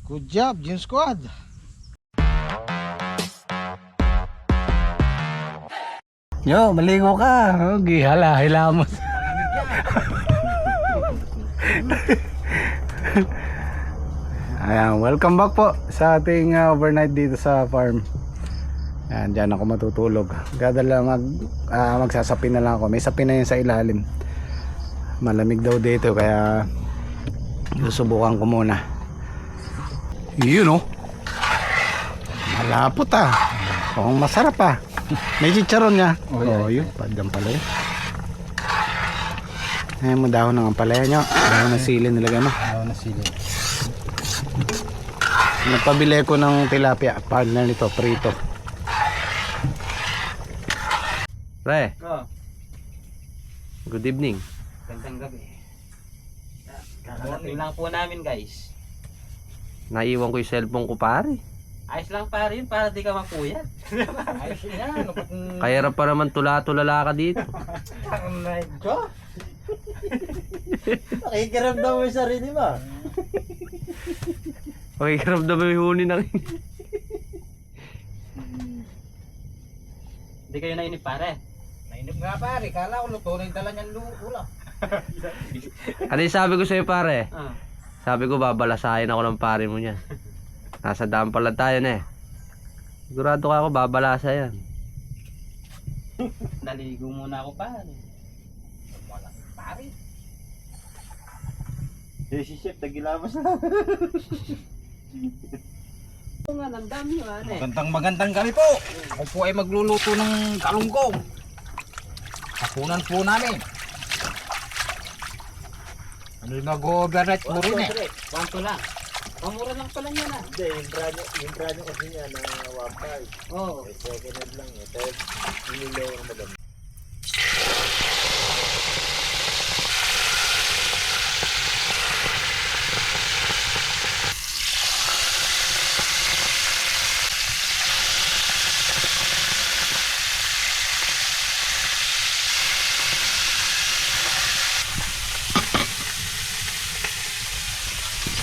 Good job, June Squad. Yo, maligo ka. Gihala, hilamos. Ayan, welcome back po sa ating overnight dito sa farm. Ayan, dyan ako matutulog. Magsasapi na lang ako. May sapi na yun sa ilalim. Malamig daw dito kaya susubukan ko muna. Yun oh. Malapot ah. Mukhang masarap ah. May chicharon niya. Oh, yun. Padang pala yun. Ayan mo dahon ng ampalaya nyo. Dahon ng sili nilagay mo. Dahon ng sili. Nagpabili ko ng tilapia. Partner nito, prito. Pre. Oh. Good evening. Gandang gabi. Kakarating lang po namin, guys. Naiwan ko yung cellphone ko pare. Ayos lang pa rin para di ka mapuyat. Ayos yan. Kaya pa naman tula-tulala ka dito. Ang medyo. Nakikiramdam mo yung sarili mo. Pakikiramdam mo yung huni ng Hindi kayo nainip pare. Nainip nga pare. Kala ko luto na yung dala niyan ulam. Ano yung sabi ko sa'yo pare? Ah. Sabi ko babalasahin ako ng pare mo niyan. Nasa dam pala tayo na eh. Sigurado ka ako babalasa yan. Naligo muna ako pare. Wala pare. Si Chef, tagilabas na. Oo nga, ang dami man eh. Magandang gabi po. Ako po ay magluluto ng kalunggong. Hapunan po namin. Ano yung mag-overnight po rin eh. Kwanto lang. Pamura lang pala yan ah. Hindi, yung brand kasi niya na 1.5. Oo. Eh, second hand lang eh. Kaya nililaw ang madam.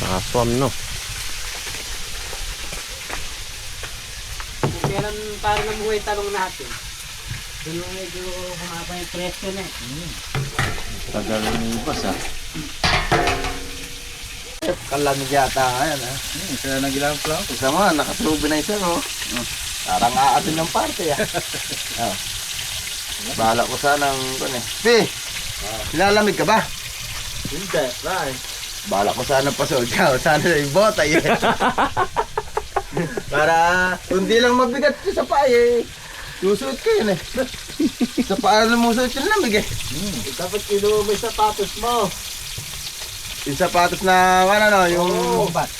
Nakaswam no. Kung kailan pare namuhay talong natin. Doon yung medyo kumapa yung presyo na eh. Tagal ng bus ah. Kalamig yata ngayon ah. Kaya nagilang po. Isa mo, naka-trubinizer oh. Parang aatin ng party ah. Oh. Bahala ko sanang kun eh. Pi! Nilalamig ka ba? Hindi, right. Bahala ko sana pasod ka. Sana yung bota eh. Para hindi lang mabigat sa paa eh. Susuot ko yun eh. Sa paa na mo suot yung lamig eh. Dapat kinuha mo yung sapatos mo. Yung sapatos na ano yung... Combat.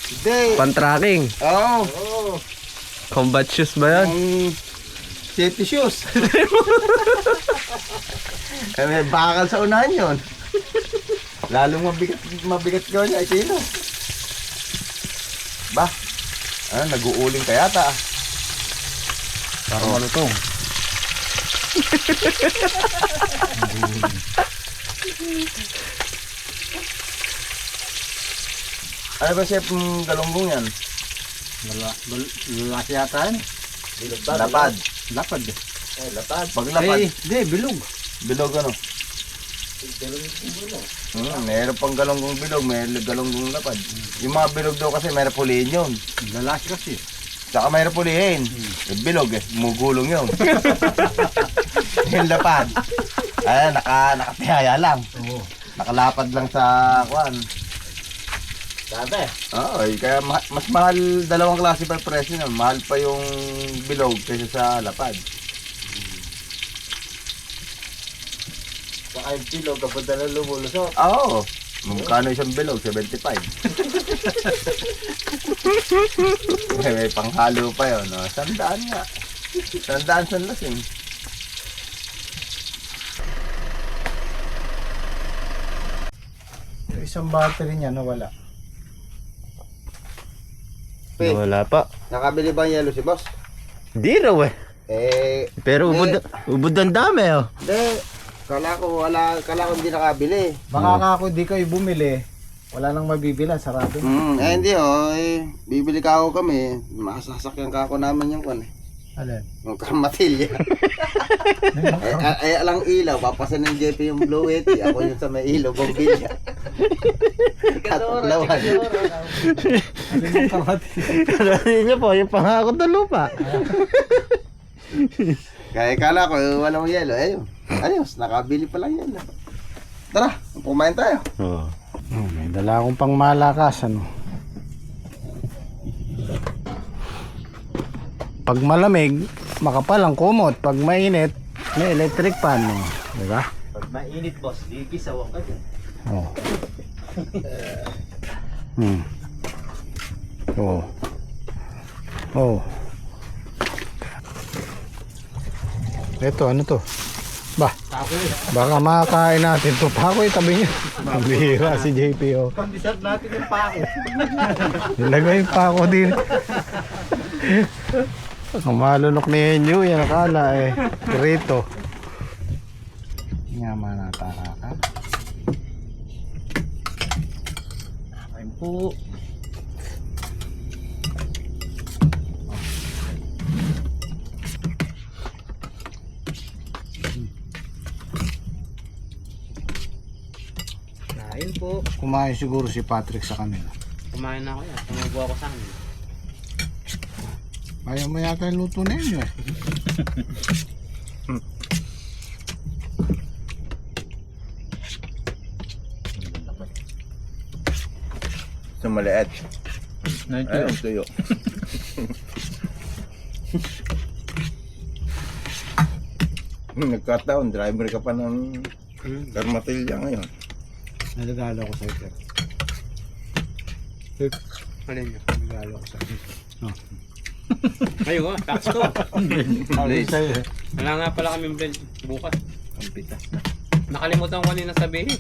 Hindi. Pan-tracking. Oo. Oo. Combat shoes ba yan? Yung safety shoes. May bakal sa unahan yun. Lalong mabigat gawin niya. Ito yun. Ba? Ano, nag-uuling ka yata. Para malutong. Ano ba chef yung galunggong yan? Lalaki yata yan. Lapad. Lapad. Lapad. Pag lapad. Hindi, bilog. Bilog ano? Meron pang galunggong bilog, may galunggong lapad. Yung mga bilog daw kasi meron pulihin yun. Lalaki kasi. Saka mayroon pulihin. Yung bilog eh, mugulong yun. Yung lapad. Ayan, nakatihaya lang. Oo. Nakalapad lang sa kwan. Sabi. Oo, kaya mas mahal, dalawang klase pa presyo na. Mahal pa yung bilog kaysa sa lapad. Saka yung pilog kapag na lumulusot. Oo. Magkano isang bilog? 75. May panghalo pa yun. No? 100 nga. 100 sa lasing. Yung isang battery niya nawala. Wala pa. Nakabili ba yung yellow si boss? Di raw eh. Pero ubod ang dami oh. Hindi. Kala ko hindi nakabili. Baka nga ako di kayo bumili, Wala nang mabibila, sarado. Hindi bibili ka ako kami. Masasakyan ka ako namin yung kon. Alin? Yung kamatilya. ay lang ilaw, papasan ng JP yung Blue Yeti. Ako yung sa may ilaw, bombilya. At lawan. Kasi niyo po, yung pangakot na lupa. Kaya kala ko, walang yelo. Ayos, nakabili pa lang yan. Tara, pumain tayo. Oo. May dala akong pang malakas, ano. Pag malamig, makapal ang kumot. Pag mainit, may electric fan, no? Diba? Pag mainit, boss, gigisawan ka dyan. Oo. Oo. Oo. Ito, ano to? Bah, baka makakain natin to. Pako, tabi niya. Bihira si JPO. Pang-dessert natin yung pako. Nilagay yung pako din. Ang malunok ni Enyo, yan akala eh. Rito. Nga manataka ka. Ayun po. Kain po. Kumain siguro si Patrick sa kanila. Kumain na ako yan. Tumubo ako sa akin. Ayaw mo yata yung luto na yun eh. Sa maliit. Ayun, tuyo. Nagkataon, driver ka pa ng Karmatilya ngayon. Nalagalo ko sa'yo, Sir. Sir, Alin nyo? nalagalo ko sa'yo. Ayun ko, tax ko. Alin sa'yo eh. Wala nga pala kami bukas. Nakalimutan ko kanina sabihin.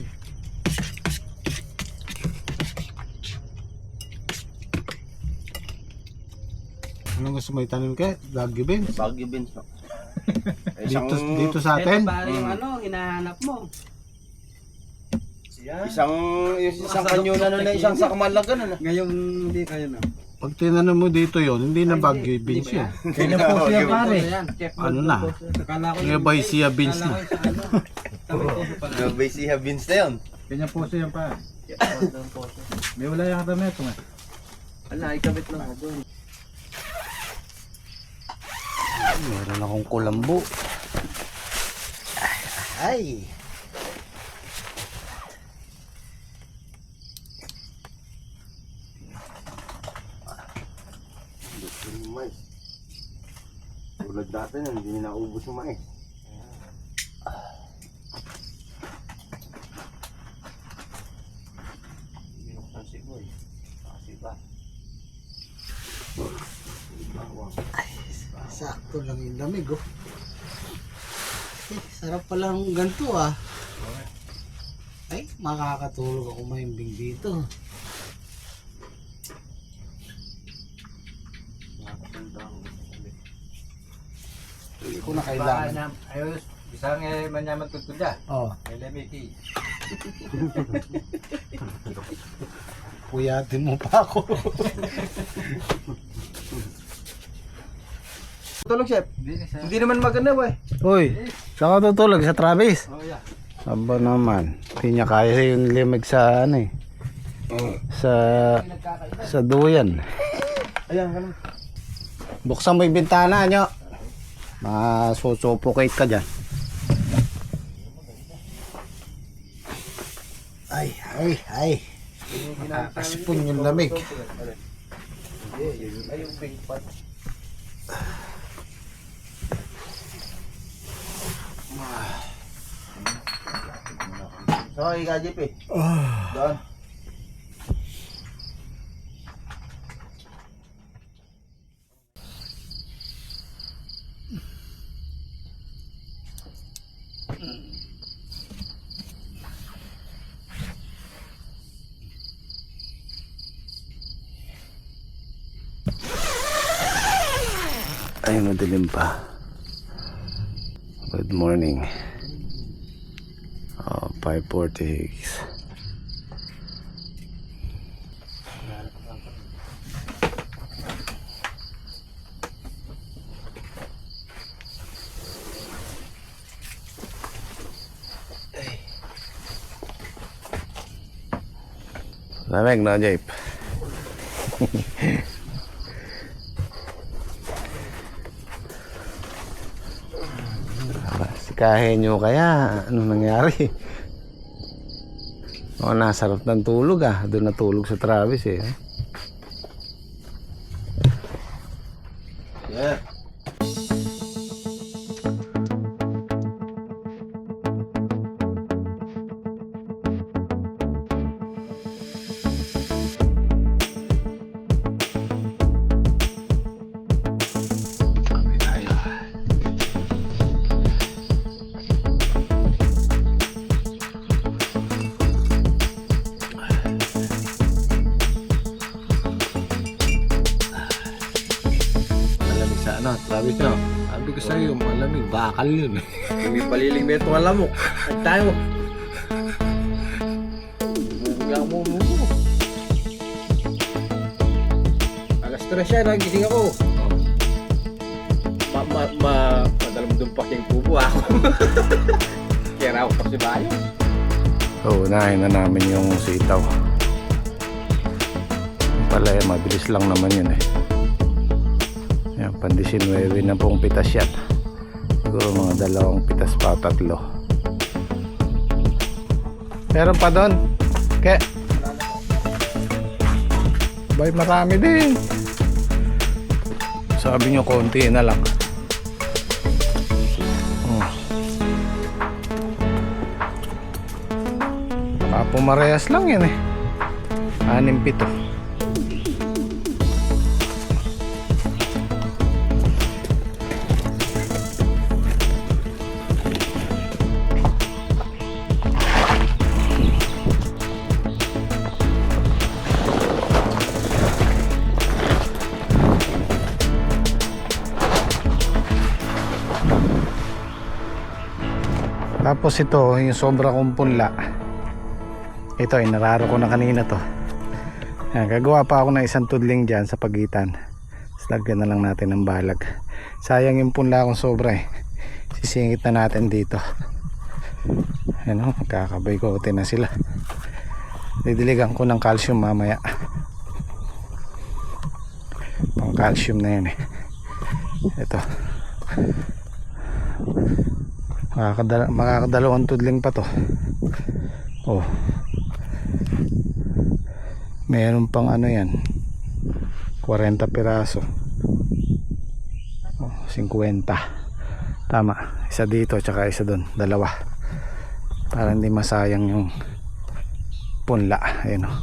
Anong gusto mo itanim ka? Baguio Beans? Baguio Beans. No? Dito sa atin? Ito pare yung ano, hinahanap mo. Isang kanyo na isang sakmalagan na. Ngayong hindi kayo na. Pag tinanong mo dito yon, hindi na Baguio Beans yun. Kaya na po siya pare. Ano na? Ngayon ba siya beans na? Gabay siya beans na yun. Kanya po siya pa. May wala yung katamet ko nga. Wala, ikabit lang ako doon. Meron akong kulambo. Ay! Mais. Tulad dati na, hindi na naubos yung mais. Binuksan si Boy. Kasi ba? Sakto lang yung lamig, oh. Sarap palang ganito, ah. Ay, makakatulog ako maimbing dito. Hindi ko na kailangan. Ayos, isang manyaman tutulya. Oh, Lemiki. puyatin mo pa ako. Tulog, chef. Hindi naman maganda, boy. Uy, saan ka tutulog? Sa Travis? Oh, yeah. Aba naman. Hindi niya kaya yung limig sa ano eh. Sa duyan. Ayan, ganun. Buksan mo yung bintana nyo. Masusuffocate ka dyan. Ay. Nakakasipon yung lamig. Ay, yung big pot. So, ikajip eh. Doon. Ay, madilim pa. Good morning. 5:46. Lamig na, Jape. Sikahin nyo kaya. Ano nangyari? Oh, nasarap ng tulog ah. Doon natulog sa Travis eh. Yeah. Malamig sa ano, Travis nyo. Sabi ko sa'yo, malamig. Bakal yun. May paliling na itong alamok. At tayo. Bumugla mo. Alas 3 siya, nagising ako. Madalamdong pa kayong kubo ako. Kaya raw pa si Bayo. So, unahin na namin yung sitaw. Pala eh, mabilis lang naman yun eh. Yan, pandisin 9 na pong pitas yan. Siguro mga 2 pitas pa, 3. Meron pa doon. Ke? Bay, marami din. Sabi nyo, konti na lang. Pumarehas lang yan eh. 6-7. Tapos ito, yung sobra kong punla. Ito ay nararo ko na kanina to. Yan, gagawa pa ako ng isang tudling dyan sa pagitan. Lagyan na lang natin ng balag. Sayang yung punla akong sobra eh. Sisingit na natin dito. Yan o, magkakabay-kote na sila. Didiligan ko ng calcium mamaya. Pang calcium na yan eh. Ito. Makakadalawang tudling pa to. Oh. Meron pang ano yan, 40 piraso. Oh, 50. Tama, isa dito tsaka isa doon, 2. Para hindi masayang yung punla. Ayun oh.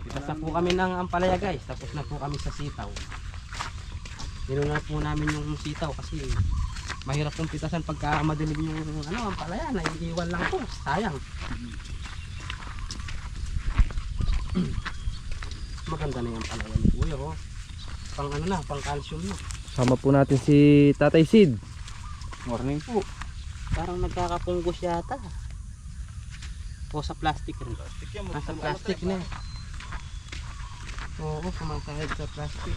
Tapos na po kami ng ampalaya guys. Tapos na po kami sa sitaw. Nilunan po namin yung sitaw kasi mahirap pong pitasan pagka madilim yung ano, ampalaya. Naiiwan lang po. Sayang. Maganda na yung ampalaya ni Kuya oh. Pang ano na, pang calcium na. Sama po natin si Tatay Sid. Morning po. Parang nagkakapunggos yata. O sa plastic rin. Nasa plastic na. Oo, kumakahid sa plastic.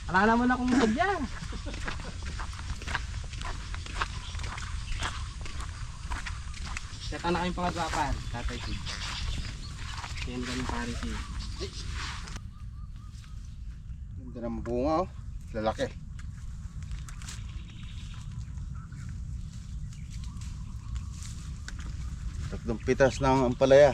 Alala mo na kung sadya. Seta na kayong pangagapan, Tatay Sid. Yan ganun pare si. Ganda ng bunga oh. Lalaki. Tatlong pitas ng ampalaya.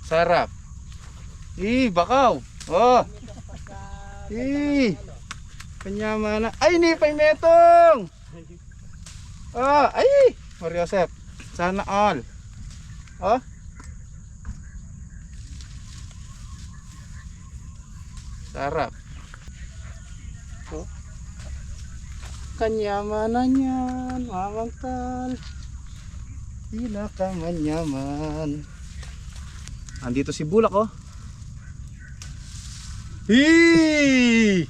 Sarap. Bakaw. Oh. Kanyama na. Ay, ni pay metong. Ah, ay, Mario Josep. Sana all. Oh. Sarap. Oh. Kanyamanan yan, mamangkal. Sila ka manyaman. Andito si Bulak oh. Hii!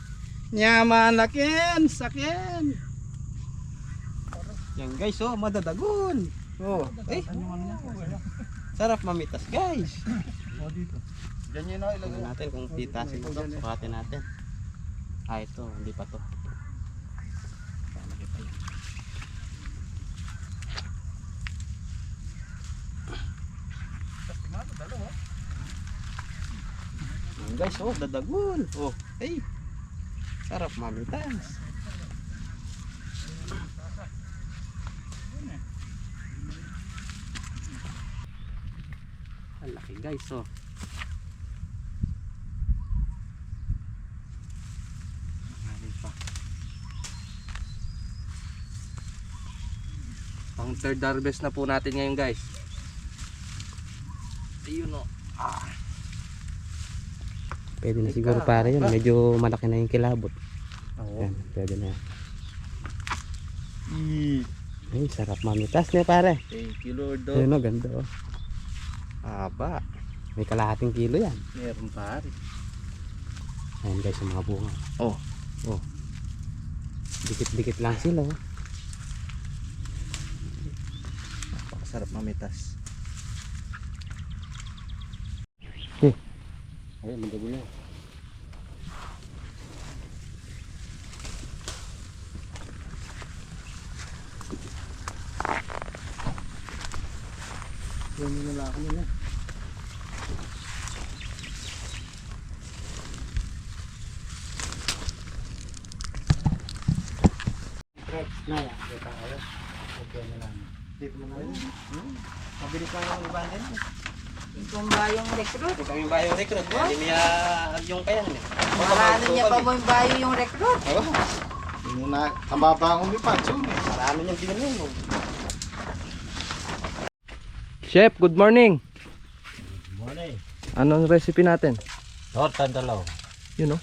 Nyaman akin, sakin. Yan guys, oh, madadagon. Oh, Sarap mamitas guys. Diyan yun o, Tignan natin kung pitasin ito. Sukatin natin. Ah, ito, hindi pa to. Yan guys, oh, dadagon. Oh, ay. Sarap mamitas. Ang laki guys, oh. Pang third harvest na po natin ngayon guys. Ayun o. Pwede na siguro pare yun. Medyo malaki na yung kilabot. Oo. Yan, pwede na yan. Ay, sarap mamitas niya pare. Thank you Lord. Ayun o, ganda o. Aba. May kalahating kilo yan. Meron pare. Ayan guys, yung mga bunga. Oh. Oh. Dikit-dikit lang sila oh. Napakasarap mamitas. Ayun, magago na. Yan yung lalaki nila. Mabilis lang yung iba din. Kung bayong recruit. Kami ba yung recruit? Hindi niya yung kayan eh. Marami niya pa mo yung bayo yung recruit. Muna, kababa akong lipat. Marami niyang dinamin mo. Chef, good morning. Good morning. Anong recipe natin? Torta dalaw. Yun o.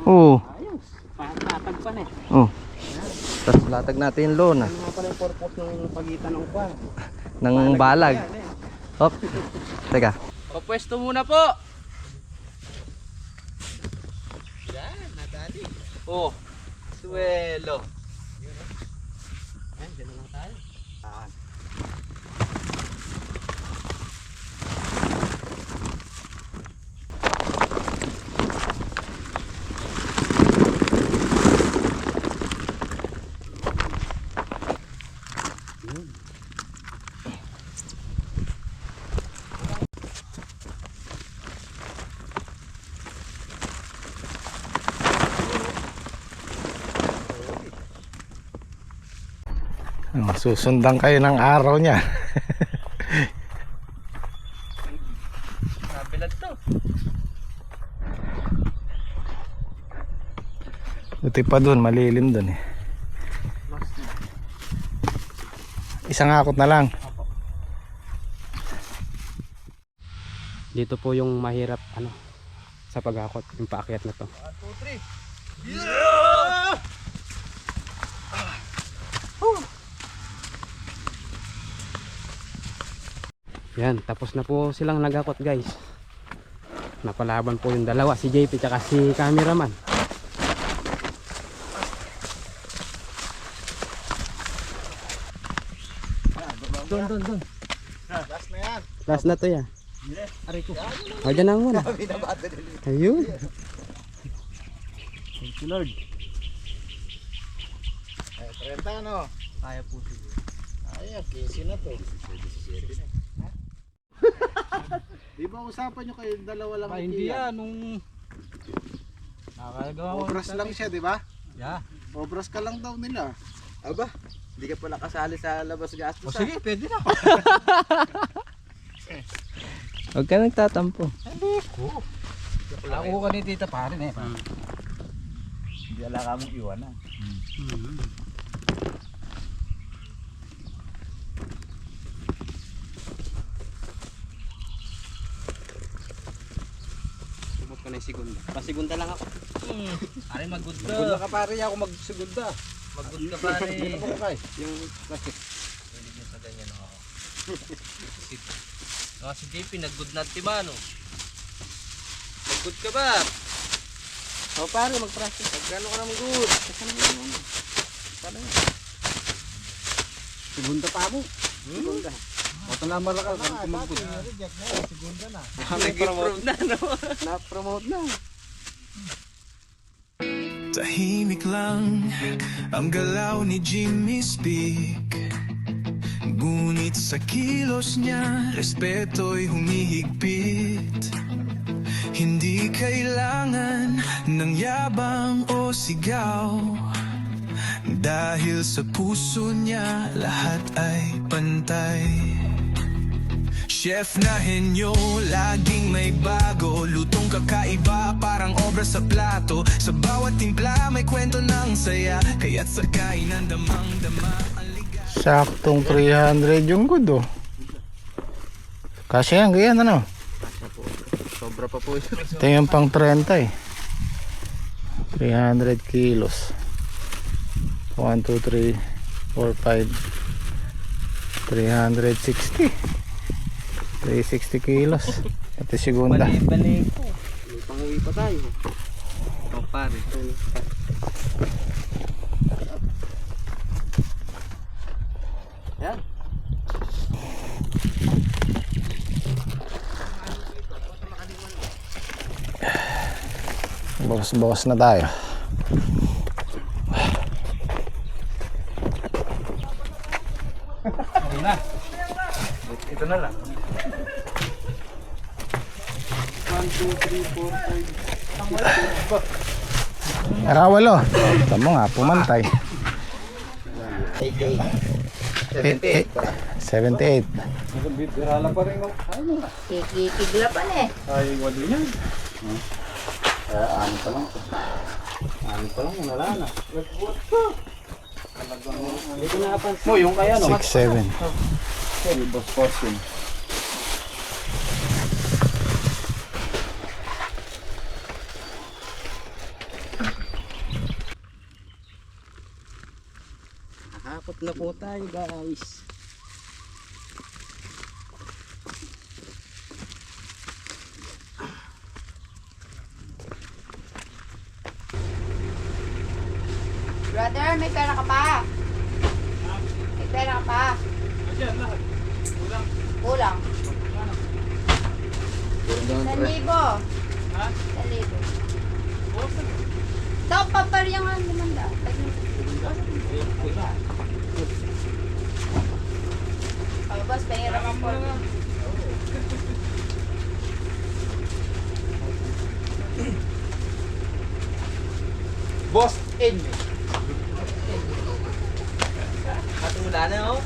Oo. Ayos. Patag pa na eh. Oh. Tapos latag natin yung lona Ano nga pala yung purpose ng pagitan ng kwan? ng balag. Hop. Teka. O pwesto muna po. Yan, nadali. Oh. Suelo. Yan, dyan na lang tayo. Susundan kayo ng araw niya. Nabilad to. Buti pa dun, malilim dun eh. Isang akot na lang. Dito po yung mahirap ano sa pag-akot, yung paakyat na to. 1, 2, 3. Yeah! Yan, tapos na po silang nagakot guys. Napalaban po yung dalawa, si JP tsaka si cameraman. Doon. Last na yan. Last na to yan. O, dyan na muna. Ayun. Thank you Lord. Ay, 30 no? Kaya po. Ay, 15 na to. Di ba usapan nyo kayo dalawa lang? Hindi yan, nung nakagawa ko. Obras lang siya, di ba? Yeah. Obras ka lang daw nila. Aba, hindi ka pala kasali sa labas gastos. O sige, pwede na. Huwag ka nagtatampo. Ako ka ni tita pare na eh. Hindi ala ka mong iwanan. Subok ko na yung segunda. Pasigunda lang ako. Pare mag-good Magunda ka pare, ako magsugunda. Mag-good ka pare. Ano ko kay? Yung Si JP, nag-good na timano. Nag-good ka ba? oh pare mag-practice. Gano'n ka naman good? Paano yun? Segunda pa mo. Segunda. O tanamara ka kung magkud. Nag-improve na, no? Na-promote na. Tahimik lang ang galaw ni Jimmy Speak, ngunit sa kilos niya respeto'y humihigpit. Hindi kailangan ng yabang o sigaw, dahil sa puso niya lahat ay pantay. Chef na henyo, laging may bago, lutong kakaiba, parang obra sa plato. Sa bawat timpla may kwento ng saya, kaya't sa kainan damang-dama ang liga. Saktong 300 yung good oh. Kasi yan, ganyan ano. Sobra pa po ito. Ito yung pang 30 eh. 300 kilos. 1, 2, 3, 4, 5 360 360 kilos. Pati segunda. Balik. May panguwi pa tayo. Oh, pare. Yan. Bawas na tayo. Ito na lang. 1, 2, 3, 4, 5. Arawalo. Tama nga, pumantay. 78. Birala pa rin ako. Kikigla pa na eh. Ay, walo yan. Ano pa lang. Wala na. Dito na kapan. Mo, yung kaya no? 6, 7. Sorry, boss Fortune. Nakakot na po tayo guys. Brother, may pera ka pa? May pera ka pa? Kulang. 1,000. Ha? 1,000. Ito, paparyang ang limanda. Oh, boss, pahirap ang po. Boss, in. Wala na, oh.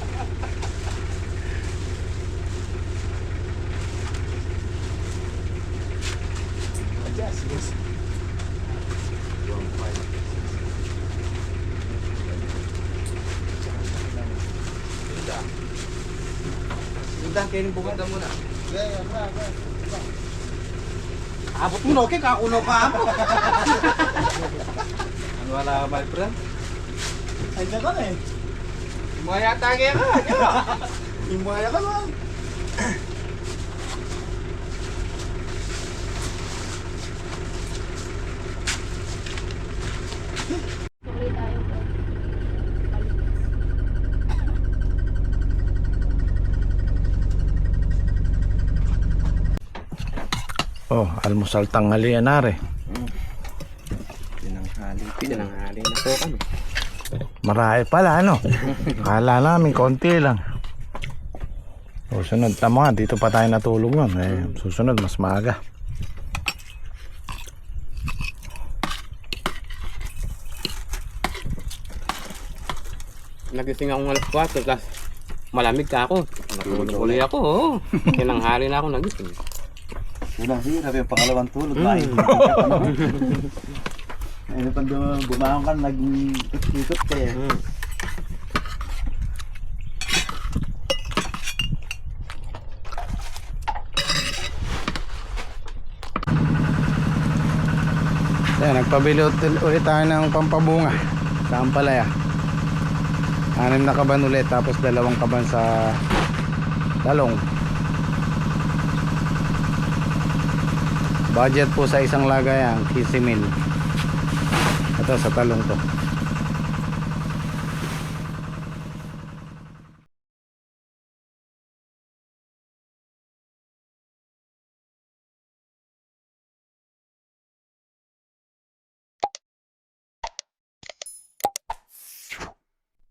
Ganda, kayo yung buganda muna. Abot mo no, kaya kakuno pa mo. Ano wala ka ba, friend? Ay, ka na eh. Maya tagi ka. Imaya ka lang. Tuloy tayo po. Oh, almusal tanghalian na rin. Pinanghali na po kami. Marami pala ano. Kala namin konti lang. Susunod, tama nga, dito pa tayo natulog nun. Susunod, mas maaga. Nagising akong alas 4 kasi malamig ka ako. Natulog uli ako. Oh. Pinanghali na ako nagising. Yun ang hirap yung pangalawang tulog. Ngayon pag bumangon ka, nag-ikot ka eh. Yan, nagpabili ulit tayo ng pampabunga sa ampalaya. 6 na kaban ulit, tapos 2 kaban sa talong. Budget po sa isang lagayan, 15,000. Ito sa talong to.